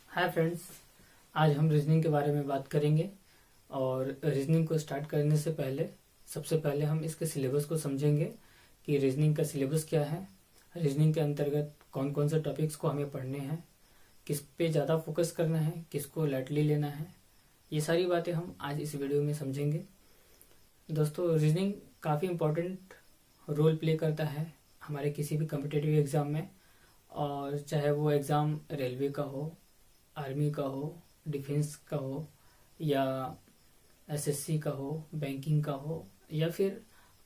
Hi friends, आज हम reasoning के बारे में बात करेंगे। और रीजनिंग को स्टार्ट करने से पहले सबसे पहले हम इसके सिलेबस को समझेंगे कि रीजनिंग का सिलेबस क्या है, रीजनिंग के अंतर्गत कौन कौन से टॉपिक्स को हमें पढ़ने हैं, किस पे ज़्यादा फोकस करना है, किसको लाइटली लेना है। ये सारी बातें हम आज इस वीडियो में समझेंगे। दोस्तों, रीजनिंग काफ़ी इम्पोर्टेंट रोल प्ले करता है हमारे किसी भी कम्पिटिटिव एग्ज़ाम में, और चाहे वो एग्ज़ाम रेलवे का हो, आर्मी का हो, डिफेंस का हो, या एसएससी का हो, बैंकिंग का हो, या फिर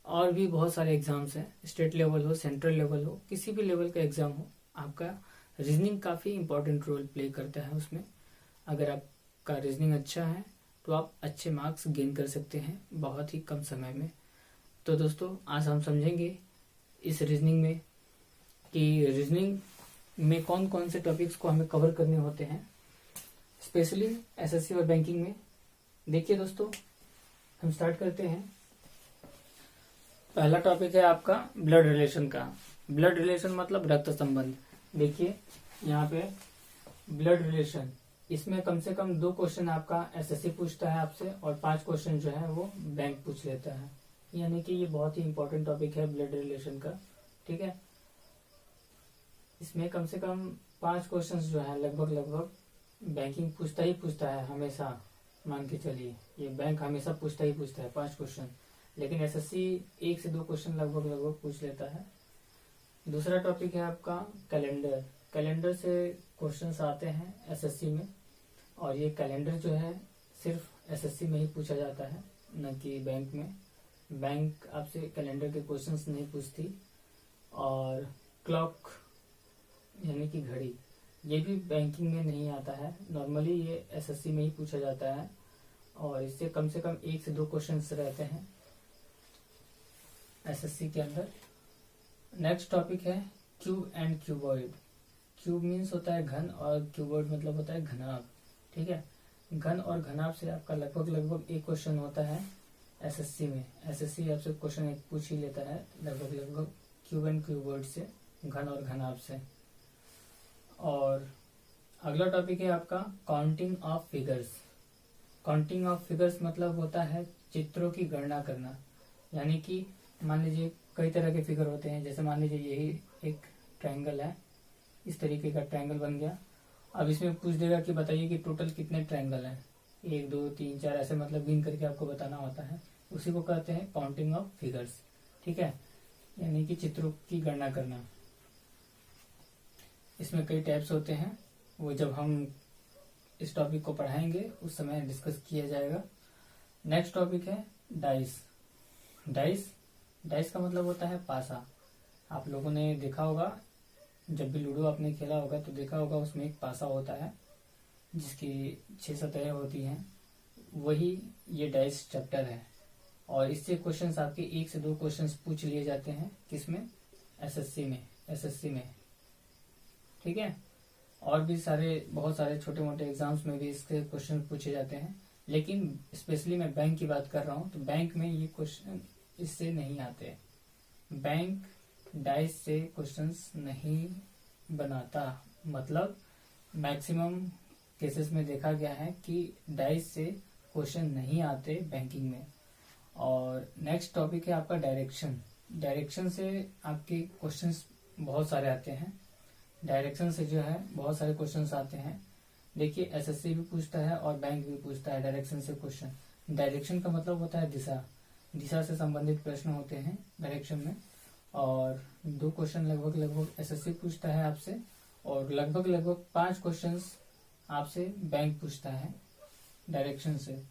और भी बहुत सारे एग्जाम्स हैं। स्टेट लेवल हो, सेंट्रल लेवल हो, किसी भी लेवल का एग्जाम हो, आपका रीजनिंग काफ़ी इंपॉर्टेंट रोल प्ले करता है उसमें। अगर आपका रीजनिंग अच्छा है तो आप अच्छे मार्क्स गेन कर सकते हैं बहुत ही कम समय में। तो दोस्तों, आज हम समझेंगे इस रीजनिंग में कि रीजनिंग में कौन कौन से टॉपिक्स को हमें कवर करने होते हैं, स्पेशली एसएससी और बैंकिंग में। देखिए दोस्तों, हम स्टार्ट करते हैं। पहला टॉपिक है आपका ब्लड रिलेशन का। ब्लड रिलेशन मतलब रक्त संबंध। देखिए यहाँ पे ब्लड रिलेशन, इसमें कम से कम 2 क्वेश्चन आपका एसएससी पूछता है आपसे, और 5 क्वेश्चन जो है वो बैंक पूछ लेता है। यानी कि ये बहुत ही इंपॉर्टेंट टॉपिक है ब्लड रिलेशन का। ठीक है, इसमें कम से कम 5 क्वेश्चन जो है लगभग बैंकिंग पूछता है हमेशा। मान के चलिए ये बैंक हमेशा पूछता है 5 क्वेश्चन, लेकिन एसएससी 1 से 2 क्वेश्चन लगभग पूछ लेता है। दूसरा टॉपिक है आपका कैलेंडर। कैलेंडर से क्वेश्चंस आते हैं एसएससी में, और ये कैलेंडर जो है सिर्फ एसएससी में ही पूछा जाता है, न कि बैंक में। बैंक आपसे कैलेंडर के क्वेश्चंस नहीं पूछती। और क्लॉक यानी कि घड़ी, ये भी बैंकिंग में नहीं आता है। नॉर्मली ये एसएससी में ही पूछा जाता है, और इससे कम से कम 1 से 2 क्वेश्चंस रहते हैं एसएससी के अंदर। नेक्स्ट टॉपिक है cube and cuboid. Cube means होता है घन, और क्यूबॉइड मतलब होता है घनाभ। ठीक है, घन और घनाभ से आपका लगभग 1 क्वेश्चन होता है एसएससी में। एसएससी आपसे क्वेश्चन 1 पूछ ही लेता है लगभग क्यूब एंड क्यूबॉइड से, घन और घनाभ से। और अगला टॉपिक है आपका counting of figures. Counting of figures मतलब होता है चित्रों की गणना करना। यानी कि मान लीजिए कई तरह के फिगर होते हैं, जैसे मान लीजिए यही एक ट्रायंगल है, इस तरीके का ट्रायंगल बन गया। अब इसमें पूछ देगा कि बताइए कि टोटल कितने ट्रायंगल हैं, 1 2 3 4, ऐसे मतलब गिन करके आपको बताना होता है। उसी को कहते हैं काउंटिंग ऑफ फिगर्स। ठीक है, यानी कि चित्रों की गणना करना। इसमें कई टाइप्स होते हैं, वो जब हम इस टॉपिक को पढ़ाएंगे उस समय डिस्कस किया जाएगा। नेक्स्ट टॉपिक है डाइस। डाइस का मतलब होता है पासा। आप लोगों ने देखा होगा, जब भी लूडो आपने खेला होगा तो देखा होगा उसमें एक पासा होता है जिसकी 6 सतहें होती हैं, वही ये डाइस चैप्टर है। और इससे क्वेश्चंस आपके 1 से 2 क्वेश्चंस पूछ लिए जाते हैं। किसमें? एसएससी में। ठीक है, और भी बहुत सारे छोटे मोटे एग्जाम्स में भी इसके क्वेश्चन पूछे जाते हैं, लेकिन स्पेशली मैं बैंक की बात कर रहा हूँ, तो बैंक में ये क्वेश्चन इससे नहीं आते। बैंक डाइस से क्वेश्चंस नहीं बनाता। मतलब मैक्सिमम केसेस में देखा गया है कि डाइस से क्वेश्चन नहीं आते बैंकिंग में। और नेक्स्ट टॉपिक है आपका डायरेक्शन से आपके क्वेश्चंस बहुत सारे आते हैं। डायरेक्शन से जो है बहुत सारे क्वेश्चंस आते हैं। देखिए, एसएससी भी पूछता है और बैंक भी पूछता है डायरेक्शन से क्वेश्चन। डायरेक्शन का मतलब होता है दिशा से संबंधित प्रश्न होते हैं डायरेक्शन में। और 2 क्वेश्चन लगभग एसएससी पूछता है आपसे, और लगभग 5 क्वेश्चंस आपसे बैंक पूछता है डायरेक्शन से।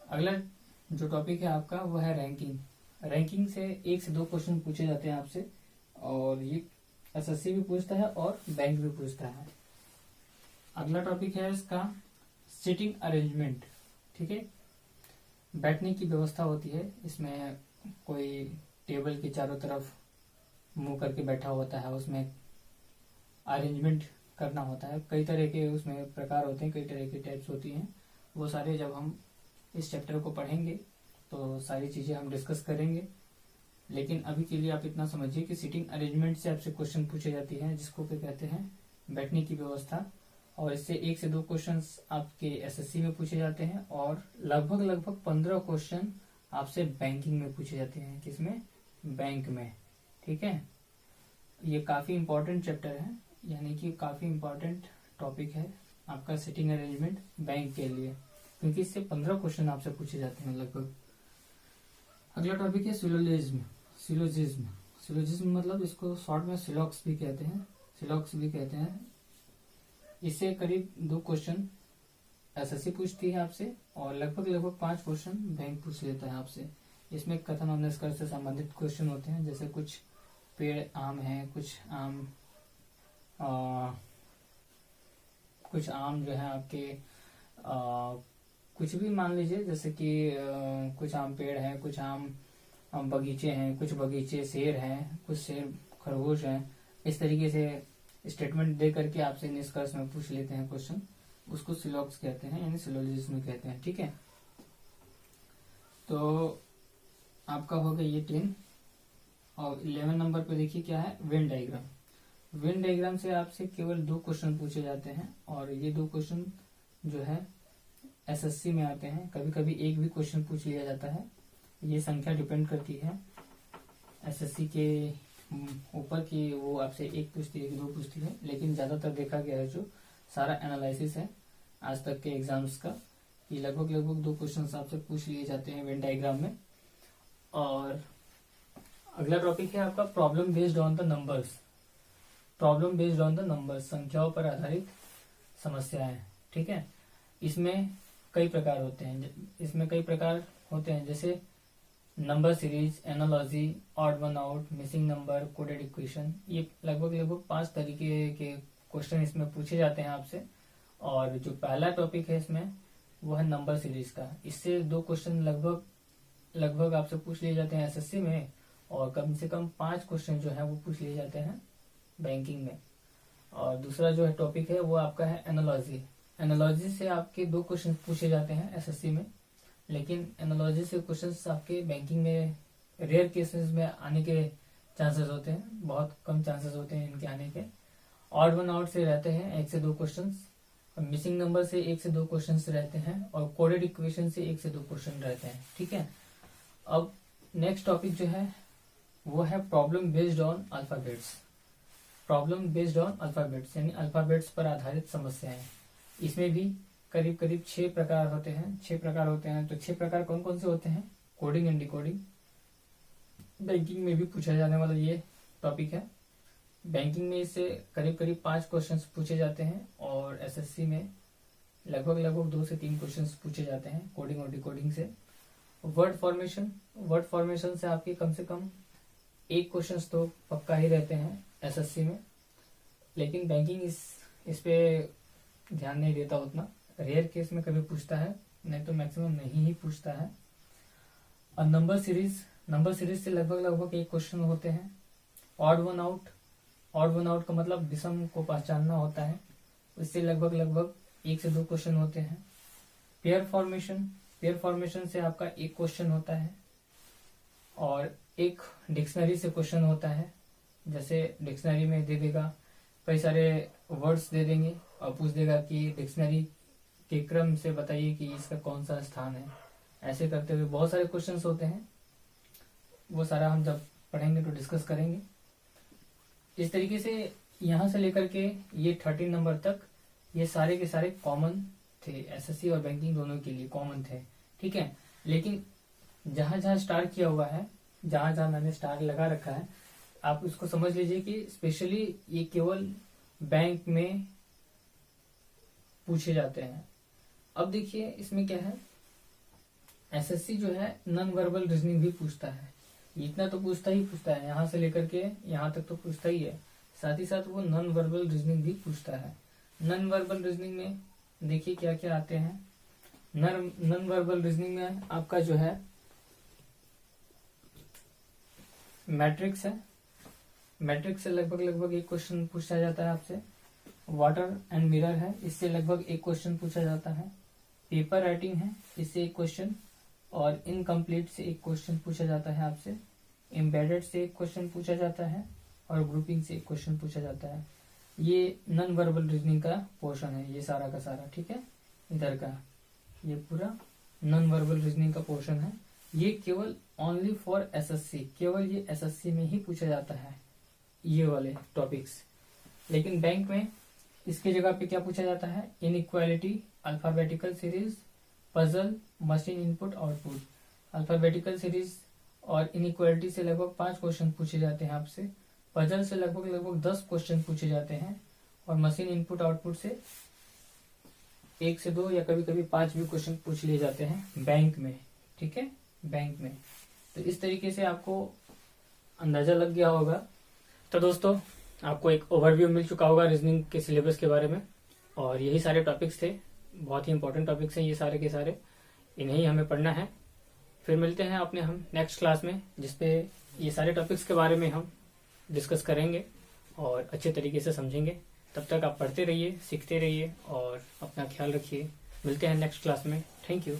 अगला जो टॉपिक है आपका वो है रैंकिंग से 1 से 2 क्वेश्चन पूछे जाते हैं आपसे, और ये एसएससी भी पूछता है और बैंक भी पूछता है। अगला टॉपिक है इसका सीटिंग अरेंजमेंट। ठीक है, बैठने की व्यवस्था होती है। इसमें कोई टेबल के चारों तरफ मुंह करके बैठा होता है, उसमें अरेंजमेंट करना होता है। कई तरह के उसमें प्रकार होते हैं, कई तरह की टाइप्स होती हैं। वो सारे जब हम इस चैप्टर को पढ़ेंगे तो सारी चीजें हम डिस्कस करेंगे। लेकिन अभी के लिए आप इतना समझिए कि सीटिंग अरेंजमेंट से आपसे क्वेश्चन पूछे जाती है, जिसको क्या कहते हैं, बैठने की व्यवस्था। और इससे 1 से 2 क्वेश्चंस आपके एसएससी में पूछे जाते हैं और लगभग 15 क्वेश्चन आपसे बैंकिंग में पूछे जाते हैं। किसमें? बैंक में। ठीक है, ये काफी इंपॉर्टेंट चैप्टर है, यानी कि काफी इंपॉर्टेंट टॉपिक है आपका सिटिंग अरेंजमेंट बैंक के लिए, क्योंकि इससे 15 क्वेश्चन आपसे पूछे जाते हैं लगभग। अगला टॉपिक है सिलोजिज्म। सिलोजिज्म मतलब इसको शॉर्ट में सिलॉक्स भी कहते हैं। इससे करीब 2 क्वेश्चन एसएससी पूछती है आपसे और लगभग 5 क्वेश्चन बैंक पूछ लेता है आपसे। इसमें कथन और निष्कर्ष से संबंधित क्वेश्चन होते हैं, जैसे कुछ पेड़ आम है, कुछ आम जो है आपके कुछ भी मान लीजिए, जैसे कि कुछ आम पेड़ है, कुछ आम बगीचे हैं, कुछ बगीचे शेर हैं, कुछ शेर खरगोश हैं। इस तरीके से स्टेटमेंट दे करके आपसे निष्कर्ष में पूछ लेते हैं क्वेश्चन, उसको सिलॉक्स कहते हैं, यानी सिलोजिज्म कहते हैं। ठीक है, तो आपका हो गया ये 10 और 11 नंबर पे देखिए क्या है, वेन डायग्राम। वेन डायग्राम से आपसे केवल 2 क्वेश्चन पूछे जाते हैं और ये 2 क्वेश्चन जो है एसएससी में आते हैं। कभी कभी एक भी क्वेश्चन पूछ लिया जाता है, ये संख्या डिपेंड करती है एसएससी के ऊपर की वो आपसे 1 पूछती है कि 2 पूछती है, लेकिन ज्यादातर देखा गया है जो सारा एनालिसिस है आज तक के एग्जाम्स का, कि लगभग 2 क्वेश्चन आपसे पूछ लिए जाते हैं वेन डायग्राम में। और अगला टॉपिक है आपका problem based on the numbers. Problem based on the numbers, संख्याओं पर आधारित समस्याएं। ठीक है, इसमें कई प्रकार होते हैं, जैसे number series, analogy, odd one out, missing number, coded equation. ये लगभग 5 तरीके के क्वेश्चन इसमें पूछे जाते हैं आपसे। और जो पहला टॉपिक है इसमें वो है नंबर सीरीज का। इससे 2 क्वेश्चन लगभग आपसे पूछ लिए जाते हैं एसएससी में और कम से कम 5 क्वेश्चन जो है वो पूछ लिए जाते हैं बैंकिंग में। और दूसरा जो है टॉपिक है वो आपका है एनालॉजी। एनालॉजी से आपके 2 क्वेश्चन पूछे जाते हैं एसएससी में, लेकिन एनालॉजी से क्वेश्चंस आपके बैंकिंग में रेयर केसेस में आने के चांसेस होते हैं, बहुत कम चांसेस होते हैं इनके आने के। ऑड वन आउट से रहते हैं 1 से 2 क्वेश्चंस, मिसिंग नंबर से 1 से 2 क्वेश्चंस रहते हैं और कोडेड इक्वेशन से 1 से 2 क्वेश्चन रहते हैं। ठीक है, अब नेक्स्ट टॉपिक जो है वो है problem based on alphabets. Problem based on alphabets यानी अल्फाबेट्स पर आधारित समस्याएं। इसमें भी करीब 6 प्रकार होते हैं। 6 प्रकार कौन कौन से होते हैं? Coding and decoding. बैंकिंग में भी पूछा जाने वाला ये टॉपिक है। बैंकिंग में इससे करीब 5 क्वेश्चंस पूछे जाते हैं और एसएससी में लगभग 2 से 3 क्वेश्चंस पूछे जाते हैं कोडिंग और डिकोडिंग से। वर्ड फॉर्मेशन से आपके कम से कम 1 क्वेश्चंस तो पक्का ही रहते हैं एसएससी में, लेकिन बैंकिंग इस पे ध्यान नहीं देता उतना। रेयर केस में कभी पूछता है, नहीं तो मैक्सिमम नहीं ही पूछता है। और नंबर सीरीज से लगभग 1 क्वेश्चन होते हैं। ऑड वन आउट का मतलब विषम को पहचानना होता है, इससे लगभग 1 से 2 क्वेश्चन होते हैं। पेयर फॉर्मेशन से आपका 1 क्वेश्चन होता है और एक डिक्शनरी से क्वेश्चन होता है। जैसे डिक्शनरी में दे देगा, कई सारे वर्ड्स दे देंगे और पूछ देगा कि डिक्शनरी के क्रम से बताइए कि इसका कौन सा स्थान है। ऐसे करते हुए बहुत सारे क्वेश्चंस होते हैं, वो सारा हम जब पढ़ेंगे तो डिस्कस करेंगे। इस तरीके से यहाँ से लेकर के ये 13 नंबर तक ये सारे के सारे कॉमन थे, एसएससी और बैंकिंग दोनों के लिए कॉमन थे। ठीक है, लेकिन जहां स्टार किया हुआ है, जहां मैंने स्टार लगा रखा है, आप उसको समझ लीजिए कि स्पेशली ये केवल बैंक में पूछे जाते हैं। अब देखिए इसमें क्या है, एसएससी जो है नॉन वर्बल रीजनिंग भी पूछता है। इतना तो पूछता है, यहाँ से लेकर के यहाँ तक तो पूछता ही है, साथ ही साथ वो नॉन वर्बल रीजनिंग भी पूछता है। नॉन वर्बल रीजनिंग में देखिए क्या क्या आते हैं। नॉन वर्बल रीजनिंग में आपका जो है मैट्रिक्स है। मैट्रिक्स से लगभग 1 क्वेश्चन पूछा जाता है आपसे। वाटर एंड मिरर है, इससे लगभग 1 क्वेश्चन पूछा जाता है। पेपर राइटिंग है, इससे 1 क्वेश्चन, और इनकम्प्लीट से 1 क्वेश्चन पूछा जाता है आपसे। एम्बेडेड से 1 क्वेश्चन पूछा जाता है और ग्रुपिंग से 1 क्वेश्चन पूछा जाता है। ये नॉन वर्बल रीजनिंग का पोर्शन है, ये सारा का सारा, ठीक है। इधर का ये पूरा नॉन वर्बल रीजनिंग का पोर्शन है। ये केवल ओनली फॉर एसएससी, केवल ये एसएससी में ही पूछा जाता है ये वाले टॉपिक्स। लेकिन बैंक में इसके जगह पे क्या पूछा जाता है, inequality, alphabetical series, puzzle, machine input output. Alphabetical series और इनइक्वालिटी से लगभग 5 क्वेश्चन पूछे जाते हैं आपसे, पजल से लगभग 10 क्वेश्चन पूछे जाते हैं, और मशीन इनपुट आउटपुट से 1 से 2 या कभी कभी 5 भी क्वेश्चन पूछ लिए जाते हैं बैंक में, ठीक है, बैंक में। तो इस तरीके से आपको अंदाजा लग गया होगा। तो दोस्तों आपको एक ओवरव्यू मिल चुका होगा रीजनिंग के सिलेबस के बारे में, और यही सारे टॉपिक्स थे, बहुत ही इंपॉर्टेंट टॉपिक्स हैं ये सारे के सारे, इन्हें हमें पढ़ना है। फिर मिलते हैं अपने हम नेक्स्ट क्लास में, जिसपे ये सारे टॉपिक्स के बारे में हम डिस्कस करेंगे और अच्छे तरीके से समझेंगे। तब तक आप पढ़ते रहिए, सीखते रहिए और अपना ख्याल रखिए। मिलते हैं नेक्स्ट क्लास में। Thank you.